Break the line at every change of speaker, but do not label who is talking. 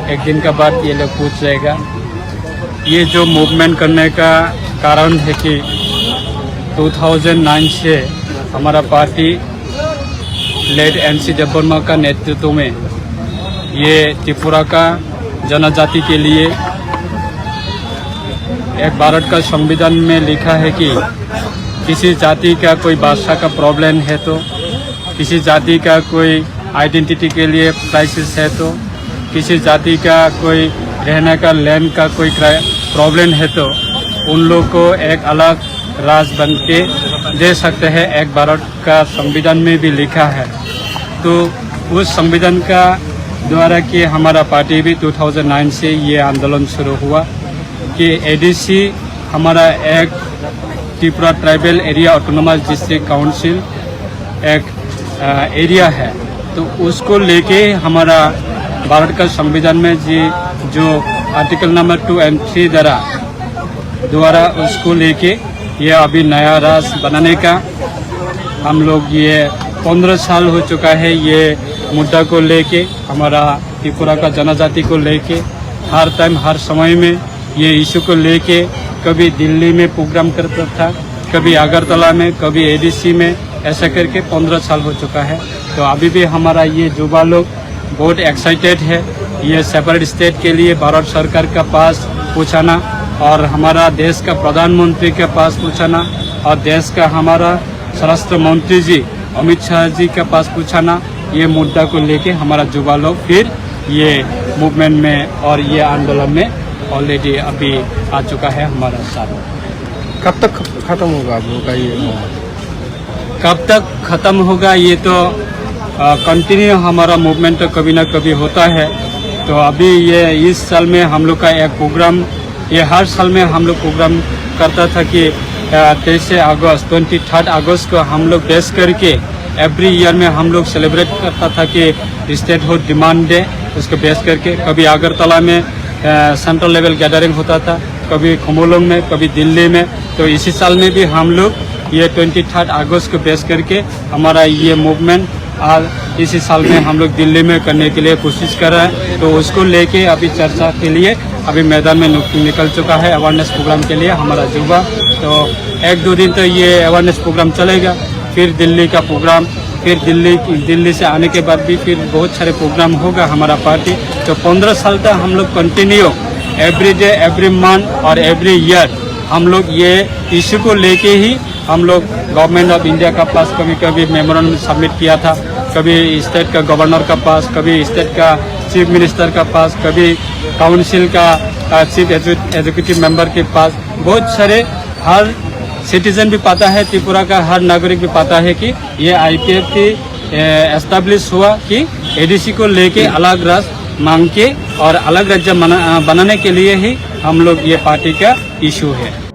एक दिन का बाद ये लोग पूछ जाएगा। ये जो मूवमेंट करने का कारण है कि 2009 से हमारा पार्टी लेड एनसी देवबर्मा का नेतृत्व में ये त्रिपुरा का जनजाति के लिए एक भारत का संविधान में लिखा है कि किसी जाति का कोई भाषा का प्रॉब्लम है तो, किसी जाति का कोई आइडेंटिटी के लिए क्राइसिस है तो, किसी जाति का कोई रहने का लैंड का कोई प्रॉब्लम है तो उन लोग को एक अलग राज्य बन के दे सकते हैं। एक भारत का संविधान में भी लिखा है। तो उस संविधान का द्वारा कि हमारा पार्टी भी 2009 से ये आंदोलन शुरू हुआ कि एडीसी हमारा एक Tripura tribal area autonomous district council एक एरिया है, तो उसको लेके हमारा भारत का संविधान में जो आर्टिकल नंबर 2 और 3 द्वारा उसको लेके ये अभी नया राज्य बनाने का हम लोग ये 15 साल हो चुका है। ये मुद्दा को लेके हमारा त्रिपुरा का जनजाति को लेके हर टाइम हर समय में ये इशू को लेके कभी दिल्ली में प्रोग्राम करता था, कभी अगरतला में, कभी एडीसी में, ऐसा करके 15 साल हो चुका है। तो अभी भी हमारा ये युवा लोग बहुत एक्साइटेड है ये सेपरेट स्टेट के लिए भारत सरकार का पास पूछाना और हमारा देश का प्रधानमंत्री के पास पूछाना और देश का हमारा स्वराष्ट्र मंत्री जी अमित शाह जी के पास पूछाना। ये मुद्दा को लेके हमारा युवा लोग फिर ये मूवमेंट में और ये आंदोलन में ऑलरेडी अभी आ चुका है हमारा साथ।
कब तक खत्म होगा आप लोगों का ये?
कब तक खत्म होगा ये तो कंटिन्यू हमारा मूवमेंट तो कभी ना कभी होता है। तो अभी ये इस साल में हम लोग का एक प्रोग्राम, ये हर साल में हम लोग प्रोग्राम करता था कि 23 अगस्त 23 अगस्त को हम लोग बेस करके एवरी ईयर में हम लोग सेलिब्रेट करता था कि स्टेट हुड डिमांड डे, उसको बेस करके कभी अगरतला में सेंट्रल लेवल गैदरिंग होता था, कभी खोमोलोंग में, कभी दिल्ली में। तो इसी साल में भी हम लोग ये 23 अगस्त को बेस करके हमारा ये मूवमेंट आज इसी साल में हम लोग दिल्ली में करने के लिए कोशिश कर रहे हैं। तो उसको लेके अभी चर्चा के लिए अभी मैदान में निकल चुका है अवेयरनेस प्रोग्राम के लिए हमारा युवा। तो 1-2 दिन तो ये अवेयरनेस प्रोग्राम चलेगा, फिर दिल्ली का प्रोग्राम, फिर दिल्ली से आने के बाद भी फिर बहुत सारे प्रोग्राम होगा हमारा पार्टी। तो 15 साल तक हम लोग continue every day, every month और एवरी ईयर हम लोग ये इशू को लेके ही हम लोग गवर्नमेंट ऑफ इंडिया का पास कभी कभी मेमोरेंडम सबमिट किया था, कभी स्टेट का गवर्नर का पास, कभी स्टेट का चीफ मिनिस्टर का पास, कभी काउंसिल का चीफ एग्जीक्यूटिव मेंबर के पास। बहुत सारे हर सिटीजन भी पता है, त्रिपुरा का हर नागरिक भी पता है कि ये IPFT एस्टेब्लिश हुआ कि एडीसी को लेके अलग राज्य मांग के और अलग राज्य बनाने के लिए ही हम लोग ये पार्टी का इशू है।